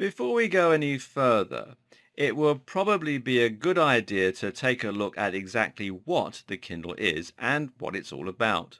Before we go any further, it will probably be a good idea to take a look at exactly what the Kindle is and what it's all about.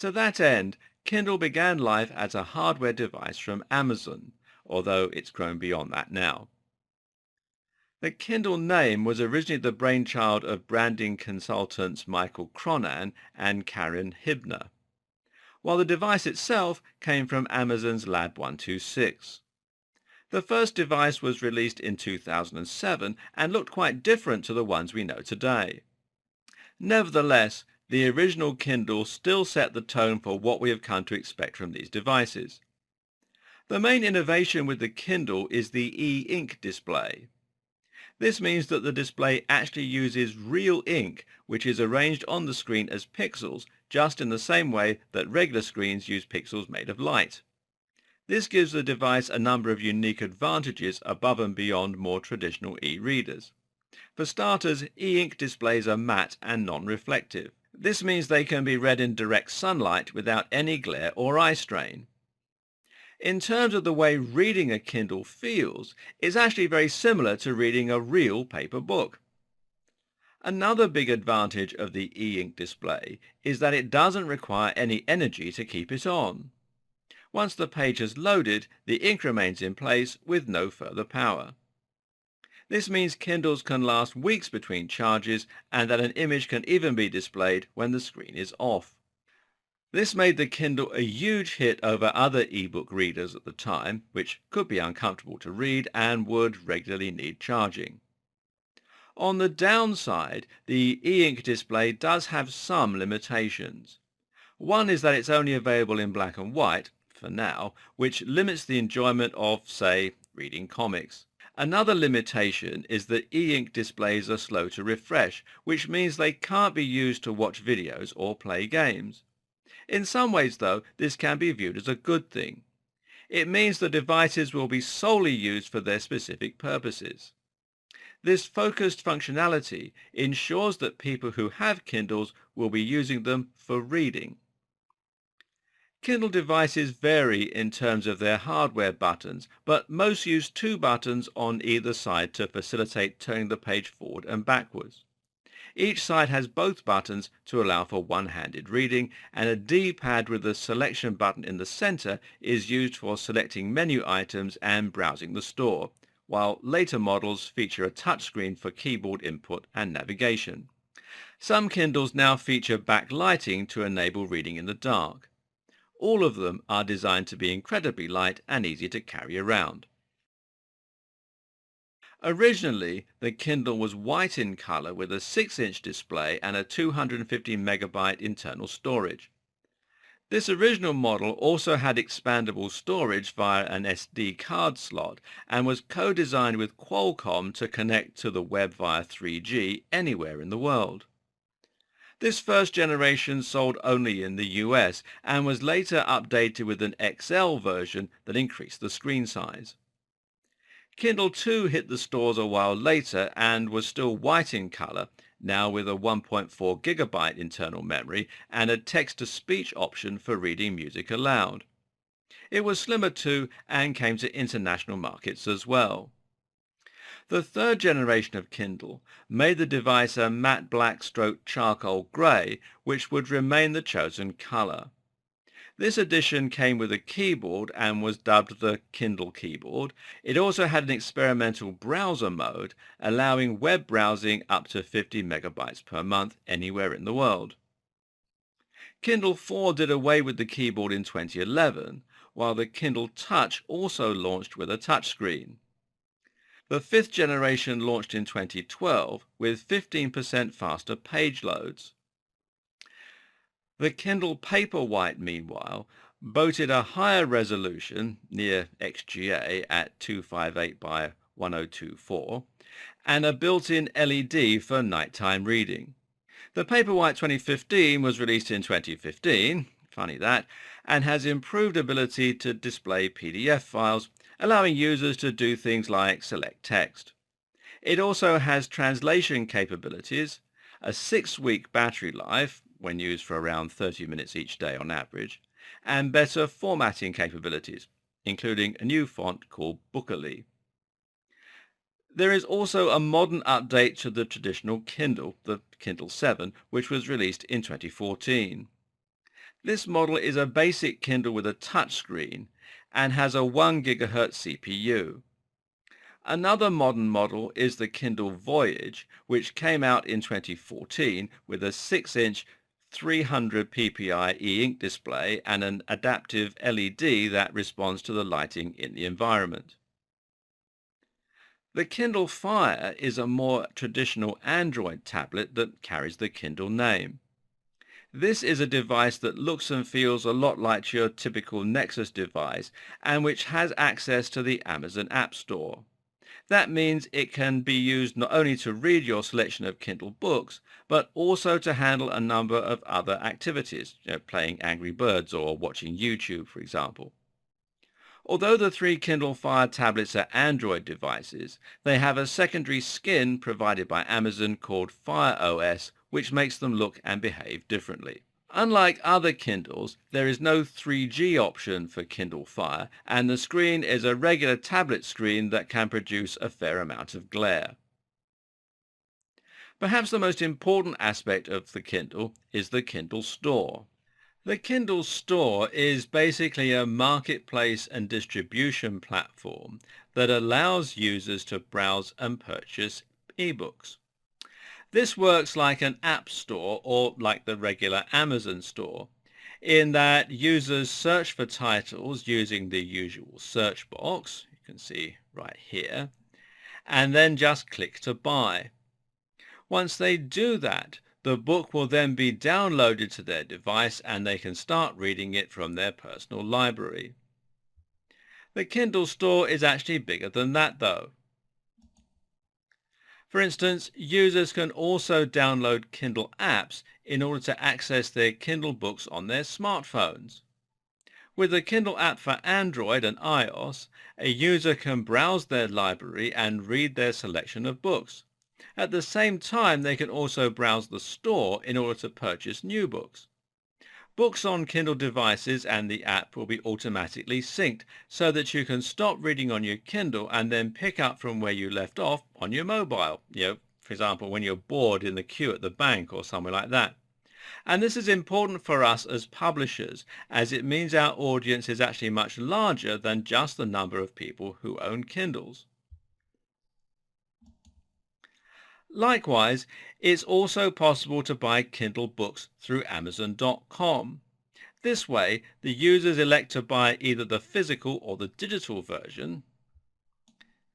To that end, Kindle began life as a hardware device from Amazon, although it's grown beyond that now. The Kindle name was originally the brainchild of branding consultants Michael Cronan and Karen Hibner, while the device itself came from Amazon's Lab 126. The first device was released in 2007 and looked quite different to the ones we know today. Nevertheless, the original Kindle still set the tone for what we have come to expect from these devices. The main innovation with the Kindle is the e-ink display. This means that the display actually uses real ink, which is arranged on the screen as pixels, just in the same way that regular screens use pixels made of light. This gives the device a number of unique advantages above and beyond more traditional e-readers. For starters, e-ink displays are matte and non-reflective. This means they can be read in direct sunlight without any glare or eye strain. In terms of the way reading a Kindle feels, it's actually very similar to reading a real paper book. Another big advantage of the e-ink display is that it doesn't require any energy to keep it on. Once the page has loaded, the ink remains in place with no further power. This means Kindles can last weeks between charges and that an image can even be displayed when the screen is off. This made the Kindle a huge hit over other e-book readers at the time, which could be uncomfortable to read and would regularly need charging. On the downside, the e-ink display does have some limitations. One is that it's only available in black and white, for now, which limits the enjoyment of, say, reading comics. Another limitation is that e-ink displays are slow to refresh, which means they can't be used to watch videos or play games. In some ways, though, this can be viewed as a good thing. It means the devices will be solely used for their specific purposes. This focused functionality ensures that people who have Kindles will be using them for reading. Kindle devices vary in terms of their hardware buttons, but most use two buttons on either side to facilitate turning the page forward and backwards. Each side has both buttons to allow for one-handed reading, and a D-pad with the selection button in the center is used for selecting menu items and browsing the store, while later models feature a touchscreen for keyboard input and navigation. Some Kindles now feature backlighting to enable reading in the dark. All of them are designed to be incredibly light and easy to carry around. Originally, the Kindle was white in color with a 6-inch display and a 250 megabyte internal storage. This original model also had expandable storage via an SD card slot and was co-designed with Qualcomm to connect to the web via 3G anywhere in the world. This first generation sold only in the US and was later updated with an XL version that increased the screen size. Kindle 2 hit the stores a while later and was still white in color, now with a 1.4 gigabyte internal memory and a text-to-speech option for reading music aloud. It was slimmer too and came to international markets as well. The third generation of Kindle made the device a matte black stroke charcoal grey, which would remain the chosen color. This edition came with a keyboard and was dubbed the Kindle keyboard. It also had an experimental browser mode, allowing web browsing up to 50 megabytes per month anywhere in the world. Kindle 4 did away with the keyboard in 2011, while the Kindle Touch also launched with a touchscreen. The fifth generation launched in 2012 with 15% faster page loads. The Kindle Paperwhite, meanwhile, boasted a higher resolution, near XGA at 258 by 1024, and a built-in LED for nighttime reading. The Paperwhite 2015 was released in 2015, funny that, and has improved ability to display PDF files, allowing users to do things like select text. It also has translation capabilities, a 6-week battery life, when used for around 30 minutes each day on average, and better formatting capabilities. including a new font called Bookerly. There is also a modern update to the traditional Kindle, the Kindle 7, which was released in 2014. This model is a basic Kindle with a touchscreen and has a 1 GHz CPU. Another modern model is the Kindle Voyage, which came out in 2014 with a 6-inch 300 ppi e-ink display and an adaptive LED that responds to the lighting in the environment. The Kindle Fire is a more traditional Android tablet that carries the Kindle name. This is a device that looks and feels a lot like your typical Nexus device and which has access to the Amazon App Store. That means it can be used not only to read your selection of Kindle books, but also to handle a number of other activities, playing Angry Birds or watching YouTube, for example. Although the three Kindle Fire tablets are Android devices, they have a secondary skin provided by Amazon called Fire OS, which makes them look and behave differently. Unlike other Kindles, there is no 3G option for Kindle Fire, and the screen is a regular tablet screen that can produce a fair amount of glare. Perhaps the most important aspect of the Kindle is the Kindle Store. The Kindle Store is basically a marketplace and distribution platform that allows users to browse and purchase ebooks. This works like an app store or like the regular Amazon store, in that users search for titles using the usual search box, you can see right here, and then just click to buy. Once they do that, the book will then be downloaded to their device and they can start reading it from their personal library. The Kindle Store is actually bigger than that though. For instance, users can also download Kindle apps in order to access their Kindle books on their smartphones. With the Kindle app for Android and iOS, a user can browse their library and read their selection of books. At the same time, they can also browse the store in order to purchase new books. Books on Kindle devices and the app will be automatically synced so that you can stop reading on your Kindle and then pick up from where you left off on your mobile. For example, when you're bored in the queue at the bank or somewhere like that. And this is important for us as publishers, as it means our audience is actually much larger than just the number of people who own Kindles. Likewise, it's also possible to buy Kindle books through Amazon.com. This way, the users elect to buy either the physical or the digital version.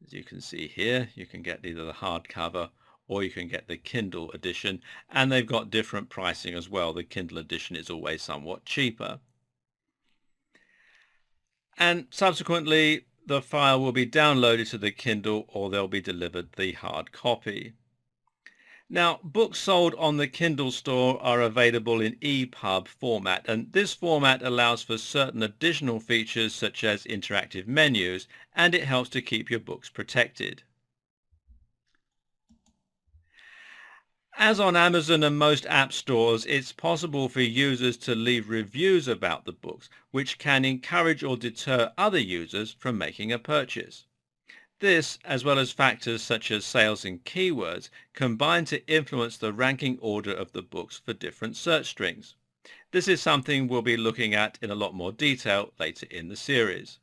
As you can see here, you can get either the hardcover or you can get the Kindle edition, and they've got different pricing as well. The Kindle edition is always somewhat cheaper. And subsequently, the file will be downloaded to the Kindle or they'll be delivered the hard copy. Now, books sold on the Kindle Store are available in EPUB format, and this format allows for certain additional features such as interactive menus, and it helps to keep your books protected. As on Amazon and most app stores, it's possible for users to leave reviews about the books, which can encourage or deter other users from making a purchase. This, as well as factors such as sales and keywords, combine to influence the ranking order of the books for different search strings. This is something we'll be looking at in a lot more detail later in the series.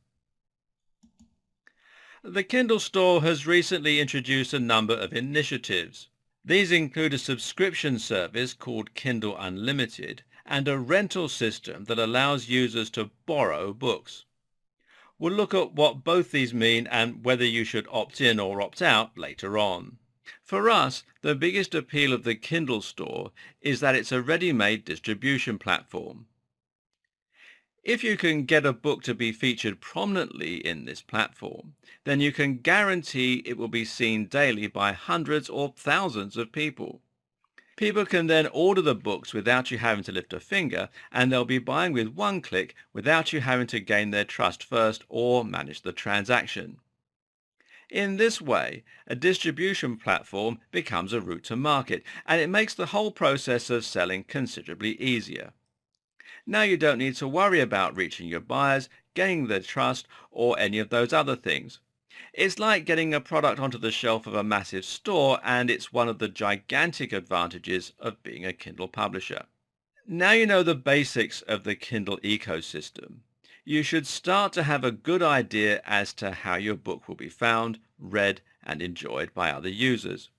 The Kindle Store has recently introduced a number of initiatives. These include a subscription service called Kindle Unlimited and a rental system that allows users to borrow books. We'll look at what both these mean and whether you should opt in or opt out later on. For us, the biggest appeal of the Kindle Store is that it's a ready-made distribution platform. If you can get a book to be featured prominently in this platform, then you can guarantee it will be seen daily by hundreds or thousands of people. People can then order the books without you having to lift a finger, and they'll be buying with one click without you having to gain their trust first or manage the transaction. In this way, a distribution platform becomes a route to market, and it makes the whole process of selling considerably easier. Now you don't need to worry about reaching your buyers, gaining their trust, or any of those other things. It's like getting a product onto the shelf of a massive store, and it's one of the gigantic advantages of being a Kindle publisher. Now you know the basics of the Kindle ecosystem. You should start to have a good idea as to how your book will be found, read, and enjoyed by other users.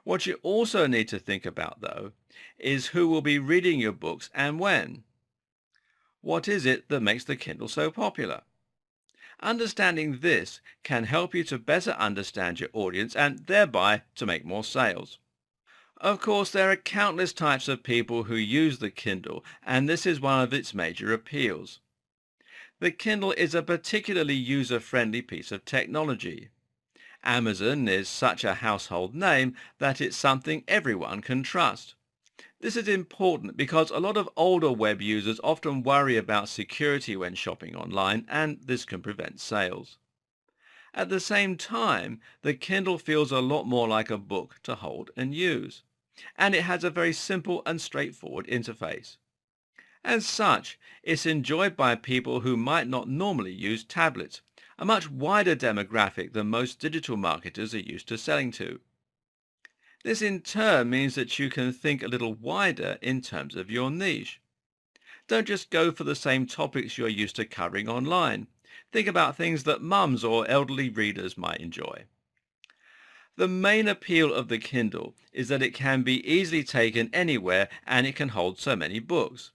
What you also need to think about, though, is who will be reading your books and when. What is it that makes the Kindle so popular? Understanding this can help you to better understand your audience and thereby to make more sales. Of course, there are countless types of people who use the Kindle, and this is one of its major appeals. The Kindle is a particularly user-friendly piece of technology. Amazon is such a household name that it's something everyone can trust. This is important because a lot of older web users often worry about security when shopping online, and this can prevent sales. At the same time, the Kindle feels a lot more like a book to hold and use, and it has a very simple and straightforward interface. As such, it's enjoyed by people who might not normally use tablets, a much wider demographic than most digital marketers are used to selling to. This in turn means that you can think a little wider in terms of your niche. Don't just go for the same topics you're used to covering online. Think about things that mums or elderly readers might enjoy. The main appeal of the Kindle is that it can be easily taken anywhere and it can hold so many books.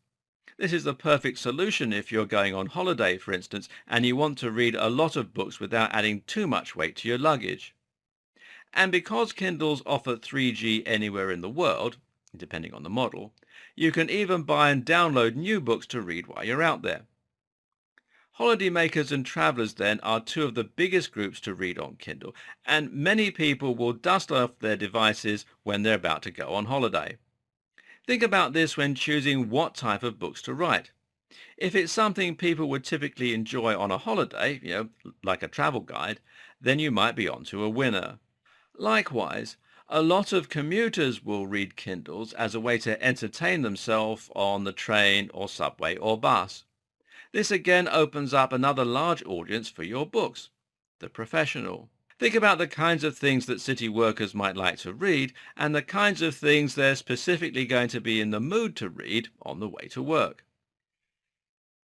This is the perfect solution if you're going on holiday, for instance, and you want to read a lot of books without adding too much weight to your luggage. And because Kindles offer 3G anywhere in the world, depending on the model, you can even buy and download new books to read while you're out there. Holidaymakers and travelers then are two of the biggest groups to read on Kindle, and many people will dust off their devices when they're about to go on holiday. Think about this when choosing what type of books to write. If it's something people would typically enjoy on a holiday, like a travel guide, then you might be onto a winner. Likewise, a lot of commuters will read Kindles as a way to entertain themselves on the train or subway or bus. This again opens up another large audience for your books, the professional. Think about the kinds of things that city workers might like to read and the kinds of things they're specifically going to be in the mood to read on the way to work.